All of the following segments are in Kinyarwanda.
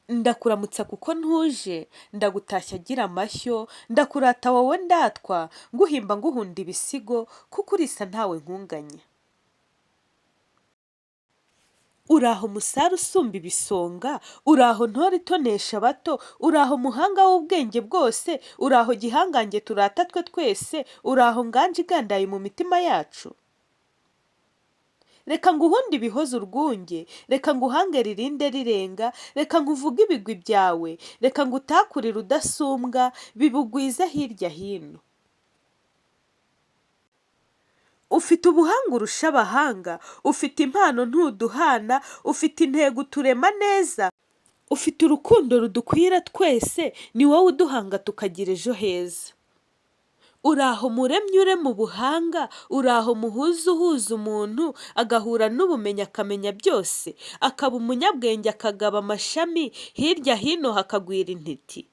ndakuramutsa kuko ntuje, ndagutashya agira amashyo, ndakurata wowe ndatwa, nguhimba nguhunda ibisigo, kuko urisa ntawe nkunganya. Uraho musare usumba ibisonga, uraho ntore itonesha abato, uraho muhanga w'ubwenge bwose, uraho gihangange turata twe twese, uraho nganje igandaye mu mitima yacu. Reka nguhunde ibihozo urwunge, reka nguhange ririnde rirenga, reka nkuvuge ibigwi byawe, reka ngutakurire udasumbwa, bibugwiza hirya hino. Ufite ubuhanga urusha abahanga, ufite impano ntuduhana, ufite intego uturema neza, ufite urukundo rudukwira twese, ni wowe uduhanga tukagira ejo heza. Uraho muremye urema ubuhanga, uraho muhuza uhuza umuntu, agahura n'ubumenyi akamenya byose, akaba umunyabwenge akagaba amashami, hirya hino hakagwira intiti.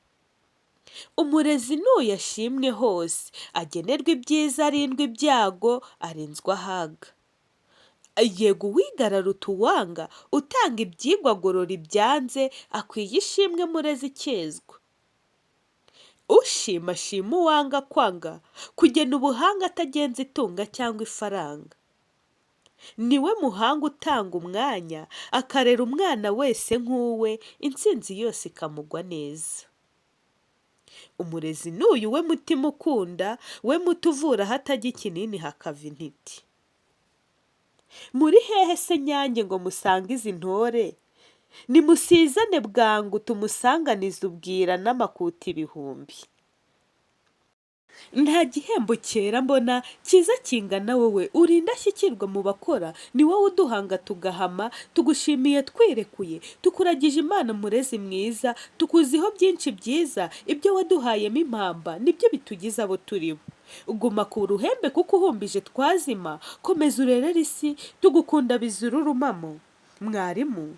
Umurezi n'uyu ashimwe hose, agenerwa ibyiza arindwa ibyago, arinzwe ahaga. Yego uwiga araruta uwanga, utanga ibyigwa agorora ibyanze, akwiye ishimwe murezi ikezwa. Ushima ashima uwanga kwanga, kugena ubuhanga atagenza itunga cyangwa ifaranga. Niwe muhanga utanga umwanya, akarera umwana wese nk'uwe, intsinzi yose ikamugwa neza. Umurezi n'uyu we mutima ukunda, we muti uvura ahatajya ikinini hakava intiti. Muri hehe se nyange ngo musange izi ntore? Nimusizane bwangu tumusanganize ubwira n'amakuta ibihumbi. Nta gihembo cyera mbona cyiza kingana wowe, uri indashyikirwa mu bakora, ni wowe uduhanga tugahama, tugushimiye twirekuye, tukuragije Imana murezi mwiza, tukuziho byinshi byiza, ibyo waduhayemo impamba nibyo bitugize abo turibo. Uguma ku ruhembe kuko uhumbije twazima, komeza urerere isi, tugukunda bizira urumamo. Mwarimu